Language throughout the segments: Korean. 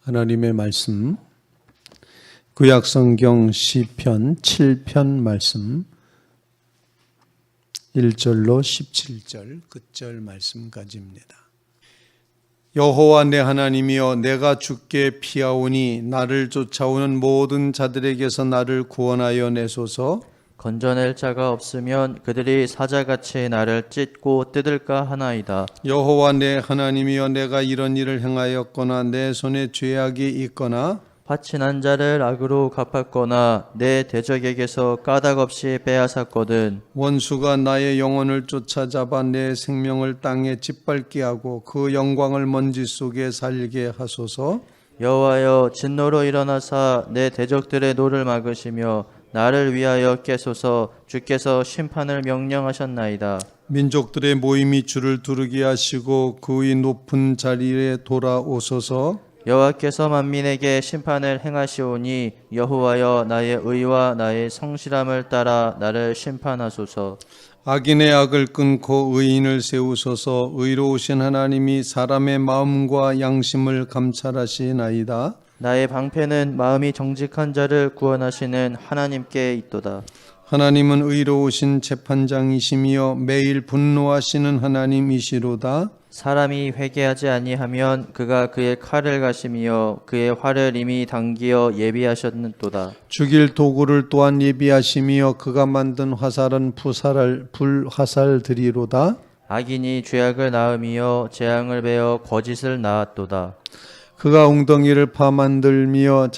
하나님의 말씀, 구약성경 시편 7편 말씀 1절로 17절 끝절 말씀까지입니다. 여호와 내 하나님이여, 내가 주께 피하오니 나를 쫓아오는 모든 자들에게서 나를 구원하여 내소서. 건져낼 자가 없으면 그들이 사자같이 나를 찢고 뜯을까 하나이다. 여호와 내 하나님이여, 내가 이런 일을 행하였거나 내 손에 죄악이 있거나 파친한 자를 악으로 갚았거나 내 대적에게서 까닭없이 빼앗았거든. 원수가 나의 영혼을 쫓아잡아 내 생명을 땅에 짓밟게 하고 그 영광을 먼지 속에 살게 하소서. 여호와여, 진노로 일어나사 내 대적들의 노를 막으시며 나를 위하여 깨소서. 주께서 심판을 명령하셨나이다. 민족들의 모임이 주를 두르게 하시고 그의 높은 자리에 돌아오소서. 여호와께서 만민에게 심판을 행하시오니 여호와여, 나의 의와 나의 성실함을 따라 나를 심판하소서. 악인의 악을 끊고 의인을 세우소서. 의로우신 하나님이 사람의 마음과 양심을 감찰하시나이다. 나의 방패는 마음이 정직한 자를 구원하시는 하나님께 있도다. 하나님은 의로우신 재판장이시며 매일 분노하시는 하나님이시로다. 사람이 회개하지 아니하면 그가 그의 칼을 가시며 그의 활을 이미 당기어 예비하셨는도다. 죽일 도구를 또한 예비하시며 그가 만든 화살은 불화살들이로다. 악인이 죄악을 낳으며 재앙을 베어 거짓을 낳았도다. 그가 웅덩이를 파만들며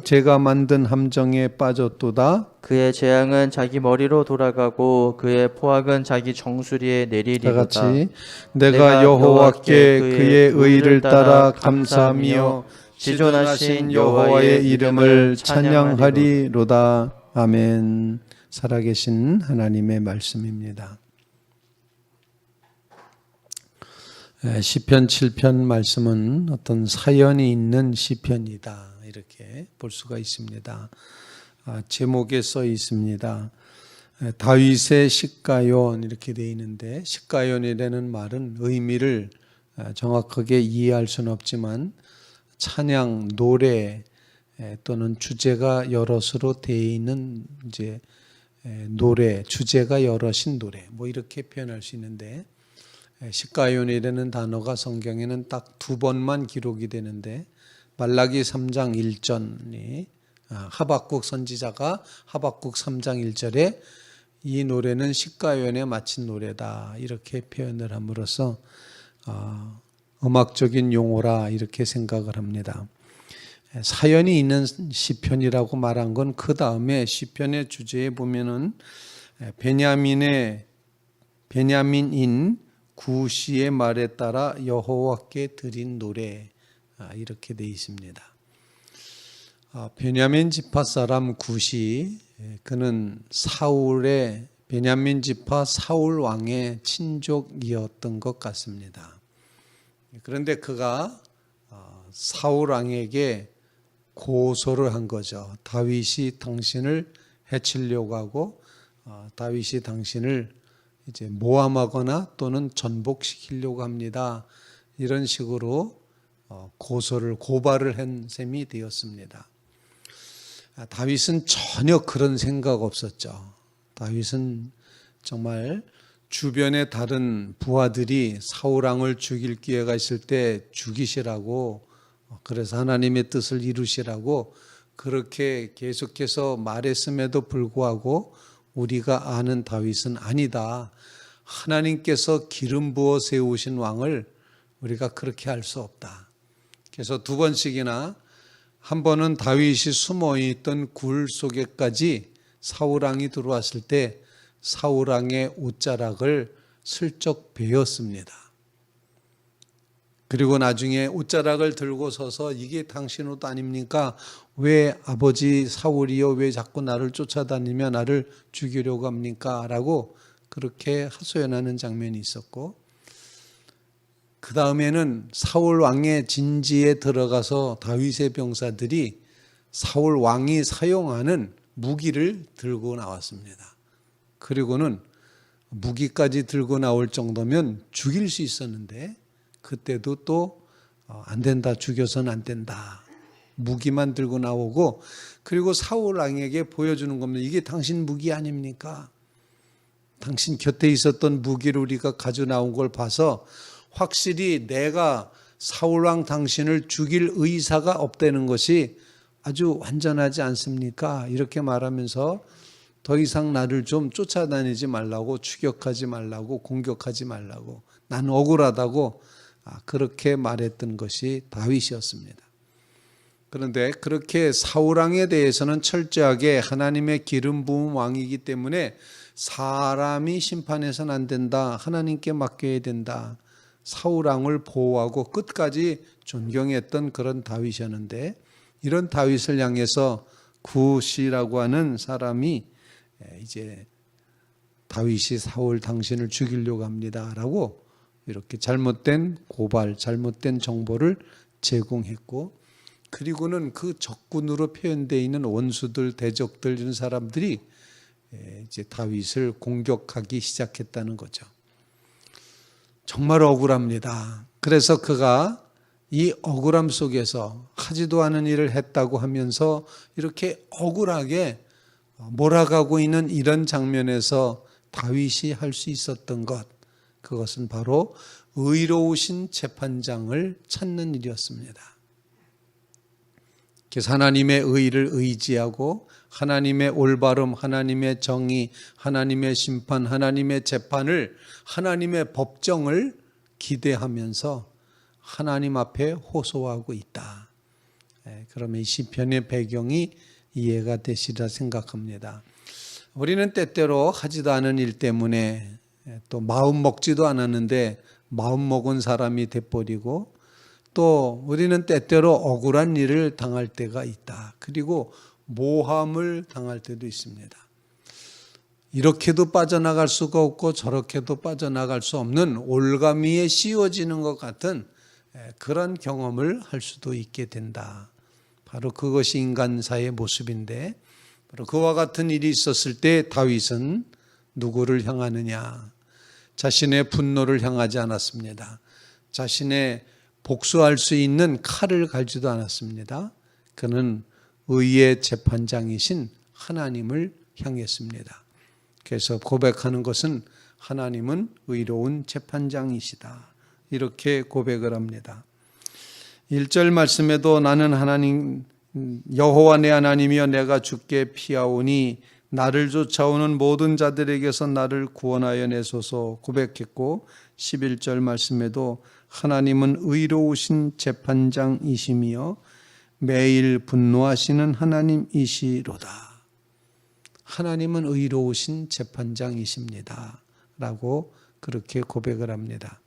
제가 만든 함정에 빠졌도다. 그의 재앙은 자기 머리로 돌아가고 그의 포악은 자기 정수리에 다 내리리로다. 같이 내가 여호와께 그의 의를 따라 감사하며 지존하신 여호와의 이름을 찬양하리로다. 아멘. 살아계신 하나님의 말씀입니다. 시편 7편 말씀은 어떤 사연이 있는 시편이다, 이렇게 볼 수가 있습니다. 제목에 써 있습니다. 다윗의 시가연, 이렇게 되어 있는데, 시가연이라는 말은 의미를 정확하게 이해할 수는 없지만 찬양, 노래 또는 주제가 여럿으로 되어 있는 이제 노래, 주제가 여럿인 노래, 뭐 이렇게 표현할 수 있는데, 시가연이라는 단어가 성경에는 딱 두 번만 기록이 되는데, 말라기 3장 1절이 하박국 선지자가 하박국 3장 1절에 이 노래는 시가연에 마친 노래다, 이렇게 표현을 함으로써 음악적인 용어라, 이렇게 생각을 합니다. 사연이 있는 시편이라고 말한 건 그 다음에 시편의 주제에 보면은 베냐민인 구시의 말에 따라 여호와께 드린 노래, 이렇게 되어 있습니다. 베냐민 지파 사람 구시, 그는 베냐민 지파 사울 왕의 친족이었던 것 같습니다. 그런데 그가 사울 왕에게 고소를 한 거죠. 다윗이 당신을 해치려고 하고 다윗이 당신을 이제 모함하거나 또는 전복시키려고 합니다. 이런 식으로 고발을 한 셈이 되었습니다. 다윗은 전혀 그런 생각 없었죠. 다윗은 정말 주변의 다른 부하들이 사울왕을 죽일 기회가 있을 때 죽이시라고, 그래서 하나님의 뜻을 이루시라고 그렇게 계속해서 말했음에도 불구하고 우리가 아는 다윗은 아니다. 하나님께서 기름 부어 세우신 왕을 우리가 그렇게 할 수 없다. 그래서 두 번씩이나, 한 번은 다윗이 숨어있던 굴 속에까지 사울왕이 들어왔을 때 사울왕의 옷자락을 슬쩍 베었습니다. 그리고 나중에 옷자락을 들고 서서 이게 당신 옷 아닙니까? 왜 아버지 사울이여, 왜 자꾸 나를 쫓아다니며 나를 죽이려고 합니까? 라고 그렇게 하소연하는 장면이 있었고, 그 다음에는 사울 왕의 진지에 들어가서 다윗의 병사들이 사울 왕이 사용하는 무기를 들고 나왔습니다. 그리고는 무기까지 들고 나올 정도면 죽일 수 있었는데, 그때도 또 안 된다, 죽여서는 안 된다. 무기만 들고 나오고, 그리고 사울 왕에게 보여주는 겁니다. 이게 당신 무기 아닙니까? 당신 곁에 있었던 무기를 우리가 가져 나온 걸 봐서 확실히 내가 사울 왕 당신을 죽일 의사가 없다는 것이 아주 완전하지 않습니까? 이렇게 말하면서 더 이상 나를 좀 쫓아다니지 말라고, 추격하지 말라고, 공격하지 말라고, 난 억울하다고 그렇게 말했던 것이 다윗이었습니다. 그런데 그렇게 사울 왕에 대해서는 철저하게 하나님의 기름 부은 왕이기 때문에 사람이 심판해서는 안 된다, 하나님께 맡겨야 된다, 사울 왕을 보호하고 끝까지 존경했던 그런 다윗이었는데, 이런 다윗을 향해서 구시라고 하는 사람이 이제 다윗이 사울 당신을 죽이려고 합니다라고 이렇게 잘못된 고발, 잘못된 정보를 제공했고, 그리고는 그 적군으로 표현되어 있는 원수들, 대적들, 이런 사람들이 이제 다윗을 공격하기 시작했다는 거죠. 정말 억울합니다. 그래서 그가 이 억울함 속에서 하지도 않은 일을 했다고 하면서 이렇게 억울하게 몰아가고 있는 이런 장면에서 다윗이 할 수 있었던 것, 그것은 바로 의로우신 재판장을 찾는 일이었습니다. 그래서 하나님의 의를 의지하고 하나님의 올바름, 하나님의 정의, 하나님의 심판, 하나님의 재판을, 하나님의 법정을 기대하면서 하나님 앞에 호소하고 있다. 그러면 이 시편의 배경이 이해가 되시리라 생각합니다. 우리는 때때로 하지도 않은 일 때문에 또 마음 먹지도 않았는데 마음 먹은 사람이 돼버리고, 또 우리는 때때로 억울한 일을 당할 때가 있다. 그리고 모함을 당할 때도 있습니다. 이렇게도 빠져나갈 수가 없고 저렇게도 빠져나갈 수 없는 올가미에 씌워지는 것 같은 그런 경험을 할 수도 있게 된다. 바로 그것이 인간사의 모습인데, 바로 그와 같은 일이 있었을 때 다윗은 누구를 향하느냐? 자신의 분노를 향하지 않았습니다. 자신의 복수할 수 있는 칼을 갈지도 않았습니다. 그는 의의 재판장이신 하나님을 향했습니다. 그래서 고백하는 것은 하나님은 의로운 재판장이시다, 이렇게 고백을 합니다. 1절 말씀에도 나는 하나님 여호와 내 하나님이여 내가 주께 피하오니 나를 쫓아오는 모든 자들에게서 나를 구원하여 내소서 고백했고, 11절 말씀에도 하나님은 의로우신 재판장이시며 매일 분노하시는 하나님이시로다. 하나님은 의로우신 재판장이십니다 라고 그렇게 고백을 합니다.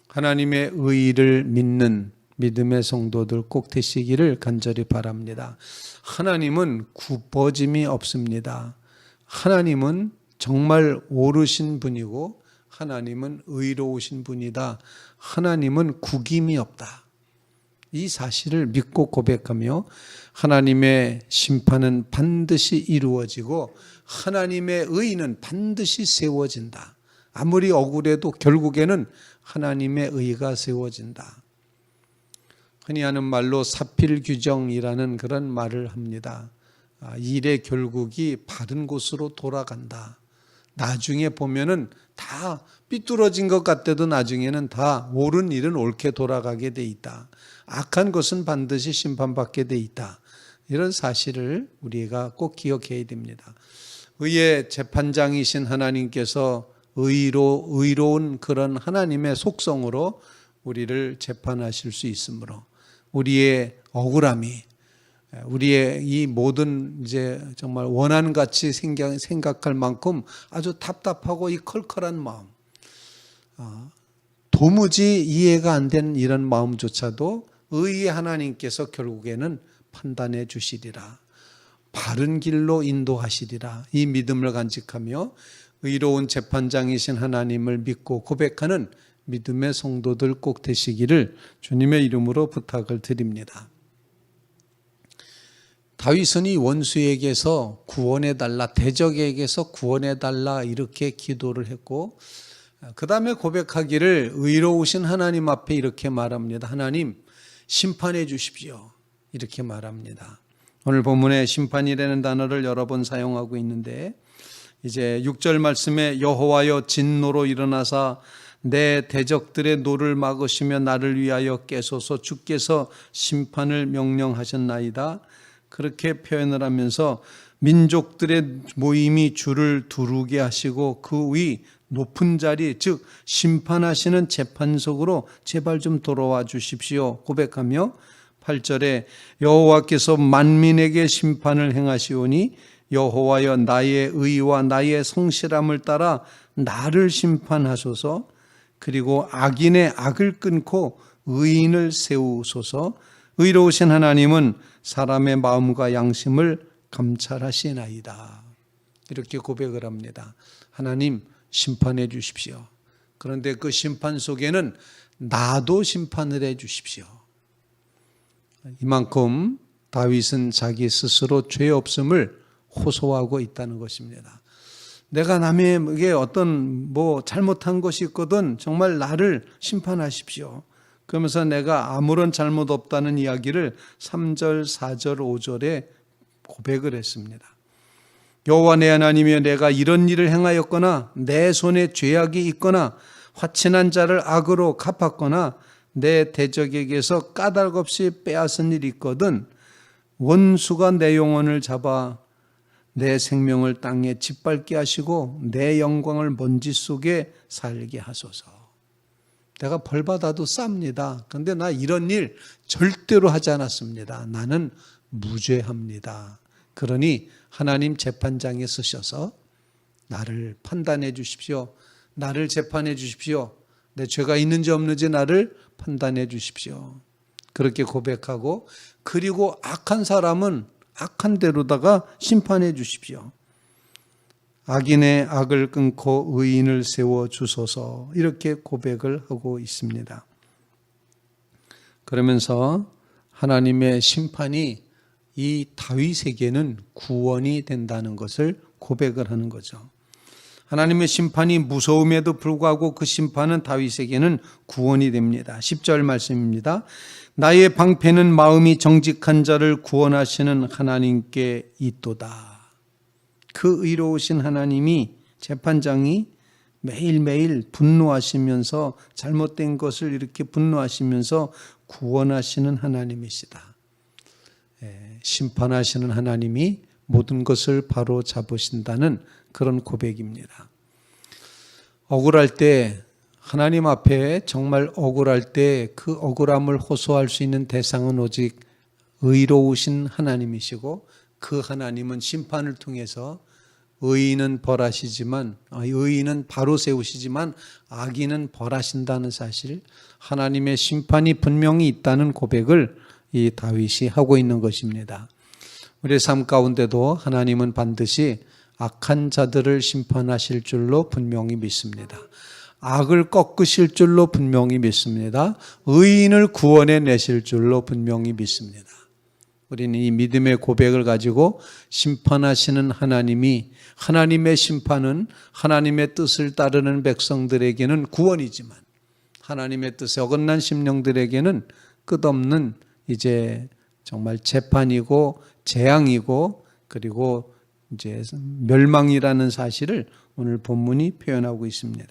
하나님의 의를 믿는 믿음의 성도들 꼭 되시기를 간절히 바랍니다. 하나님은 굽어짐이 없습니다. 하나님은 정말 옳으신 분이고 하나님은 의로우신 분이다. 하나님은 구김이 없다. 이 사실을 믿고 고백하며 하나님의 심판은 반드시 이루어지고 하나님의 의는 반드시 세워진다. 아무리 억울해도 결국에는 하나님의 의가 세워진다. 흔히 하는 말로 사필규정이라는 그런 말을 합니다. 일의 결국이 바른 곳으로 돌아간다. 나중에 보면은 다 삐뚤어진 것 같아도 나중에는 다 옳은 일은 옳게 돌아가게 돼 있다. 악한 것은 반드시 심판받게 돼 있다. 이런 사실을 우리가 꼭 기억해야 됩니다. 의의 재판장이신 하나님께서 의로운 그런 하나님의 속성으로 우리를 재판하실 수 있으므로 우리의 억울함이, 우리의 이 모든 이제 정말 원한같이 생각할 만큼 아주 답답하고 이 컬컬한 마음, 도무지 이해가 안 되는 이런 마음조차도 의의 하나님께서 결국에는 판단해 주시리라, 바른 길로 인도하시리라, 이 믿음을 간직하며 의로운 재판장이신 하나님을 믿고 고백하는 믿음의 성도들 꼭 되시기를 주님의 이름으로 부탁을 드립니다. 다윗은 이 원수에게서 구원해달라, 대적에게서 구원해달라 이렇게 기도를 했고, 그 다음에 고백하기를 의로우신 하나님 앞에 이렇게 말합니다. 하나님, 심판해 주십시오. 이렇게 말합니다. 오늘 본문에 심판이라는 단어를 여러 번 사용하고 있는데 이제 6절 말씀에 여호와여 진노로 일어나사 내 대적들의 노를 막으시며 나를 위하여 깨소서 주께서 심판을 명령하셨나이다. 그렇게 표현을 하면서 민족들의 모임이 주를 두르게 하시고 그 위 높은 자리 즉 심판하시는 재판석으로 제발 좀 돌아와 주십시오 고백하며 8절에 여호와께서 만민에게 심판을 행하시오니 여호와여 나의 의와 나의 성실함을 따라 나를 심판하소서. 그리고 악인의 악을 끊고 의인을 세우소서. 의로우신 하나님은 사람의 마음과 양심을 감찰하시나이다. 이렇게 고백을 합니다. 하나님 심판해 주십시오. 그런데 그 심판 속에는 나도 심판을 해 주십시오. 이만큼 다윗은 자기 스스로 죄 없음을 호소하고 있다는 것입니다. 내가 남에게 어떤 잘못한 것이 있거든 정말 나를 심판하십시오. 그러면서 내가 아무런 잘못 없다는 이야기를 3절, 4절, 5절에 고백을 했습니다. 여호와 내 하나님이여 내가 이런 일을 행하였거나 내 손에 죄악이 있거나 화친한 자를 악으로 갚았거나 내 대적에게서 까닭 없이 빼앗은 일이 있거든 원수가 내 영혼을 잡아 내 생명을 땅에 짓밟게 하시고 내 영광을 먼지 속에 살게 하소서. 내가 벌 받아도 쌉니다. 그런데 나 이런 일 절대로 하지 않았습니다. 나는 무죄합니다. 그러니 하나님 재판장에 서셔서 나를 판단해 주십시오. 나를 재판해 주십시오. 내 죄가 있는지 없는지 나를 판단해 주십시오. 그렇게 고백하고 그리고 악한 사람은 악한 대로다가 심판해 주십시오. 악인의 악을 끊고 의인을 세워 주소서. 이렇게 고백을 하고 있습니다. 그러면서 하나님의 심판이 이 다윗에게는 구원이 된다는 것을 고백을 하는 거죠. 하나님의 심판이 무서움에도 불구하고 그 심판은 다윗에게는 구원이 됩니다. 10절 말씀입니다. 나의 방패는 마음이 정직한 자를 구원하시는 하나님께 있도다. 그 의로우신 하나님이 재판장이 매일매일 분노하시면서 잘못된 것을 이렇게 분노하시면서 구원하시는 하나님이시다. 심판하시는 하나님이 모든 것을 바로 잡으신다는 그런 고백입니다. 억울할 때 하나님 앞에 정말 억울할 때 그 억울함을 호소할 수 있는 대상은 오직 의로우신 하나님이시고 그 하나님은 심판을 통해서 의인은 벌하시지만 의인은 바로 세우시지만 악인은 벌하신다는 사실 하나님의 심판이 분명히 있다는 고백을 이 다윗이 하고 있는 것입니다. 우리의 삶 가운데도 하나님은 반드시 악한 자들을 심판하실 줄로 분명히 믿습니다. 악을 꺾으실 줄로 분명히 믿습니다. 의인을 구원해 내실 줄로 분명히 믿습니다. 우리는 이 믿음의 고백을 가지고 심판하시는 하나님이 하나님의 심판은 하나님의 뜻을 따르는 백성들에게는 구원이지만 하나님의 뜻에 어긋난 심령들에게는 끝없는 이제 정말 재판이고 재앙이고 그리고 이제 멸망이라는 사실을 오늘 본문이 표현하고 있습니다.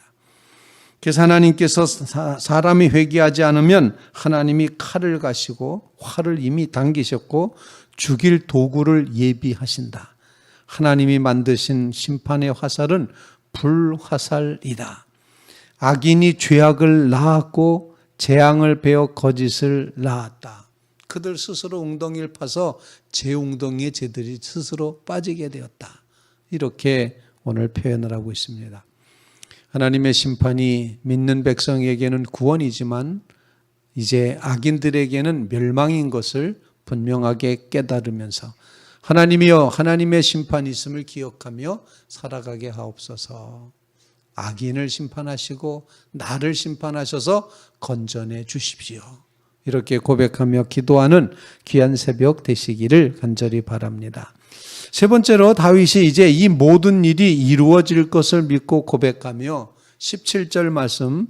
그래서 하나님께서 사람이 회개하지 않으면 하나님이 칼을 가시고 활을 이미 당기셨고 죽일 도구를 예비하신다. 하나님이 만드신 심판의 화살은 불화살이다. 악인이 죄악을 낳았고 재앙을 베어 거짓을 낳았다. 그들 스스로 웅덩이를 파서 제 웅덩이에 쟤들이 스스로 빠지게 되었다. 이렇게 오늘 표현을 하고 있습니다. 하나님의 심판이 믿는 백성에게는 구원이지만 이제 악인들에게는 멸망인 것을 분명하게 깨달으면서 하나님이여 하나님의 심판이 있음을 기억하며 살아가게 하옵소서. 악인을 심판하시고 나를 심판하셔서 건져내 주십시오. 이렇게 고백하며 기도하는 귀한 새벽 되시기를 간절히 바랍니다. 세 번째로 다윗이 이제 이 모든 일이 이루어질 것을 믿고 고백하며 17절 말씀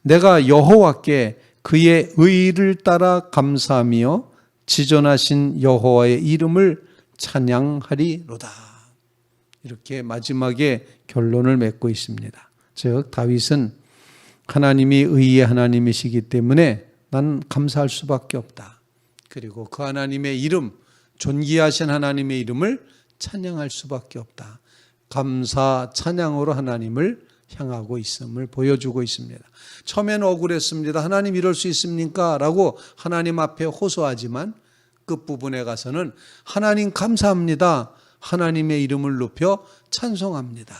내가 여호와께 그의 의를 따라 감사하며 지존하신 여호와의 이름을 찬양하리로다. 이렇게 마지막에 결론을 맺고 있습니다. 즉 다윗은 하나님이 의의 하나님이시기 때문에 난 감사할 수밖에 없다. 그리고 그 하나님의 이름, 존귀하신 하나님의 이름을 찬양할 수밖에 없다. 감사, 찬양으로 하나님을 향하고 있음을 보여주고 있습니다. 처음에는 억울했습니다. 하나님 이럴 수 있습니까? 라고 하나님 앞에 호소하지만 끝부분에 가서는 하나님 감사합니다. 하나님의 이름을 높여 찬송합니다.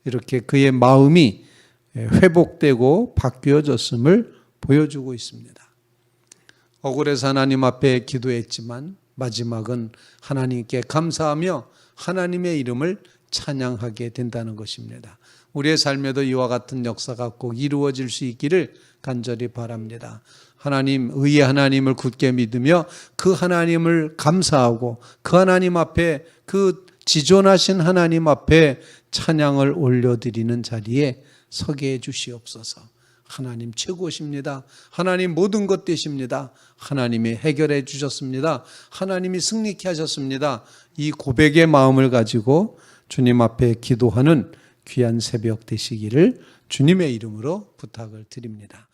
이렇게 그의 마음이 회복되고 바뀌어졌음을 보여주고 있습니다. 억울해서 하나님 앞에 기도했지만 마지막은 하나님께 감사하며 하나님의 이름을 찬양하게 된다는 것입니다. 우리의 삶에도 이와 같은 역사가 꼭 이루어질 수 있기를 간절히 바랍니다. 하나님, 의의 하나님을 굳게 믿으며 그 하나님을 감사하고 그 하나님 앞에, 그 지존하신 하나님 앞에 찬양을 올려드리는 자리에 서게 해 주시옵소서. 하나님 최고십니다. 하나님 모든 것 되십니다. 하나님이 해결해 주셨습니다. 하나님이 승리케 하셨습니다. 이 고백의 마음을 가지고 주님 앞에 기도하는 귀한 새벽 되시기를 주님의 이름으로 부탁을 드립니다.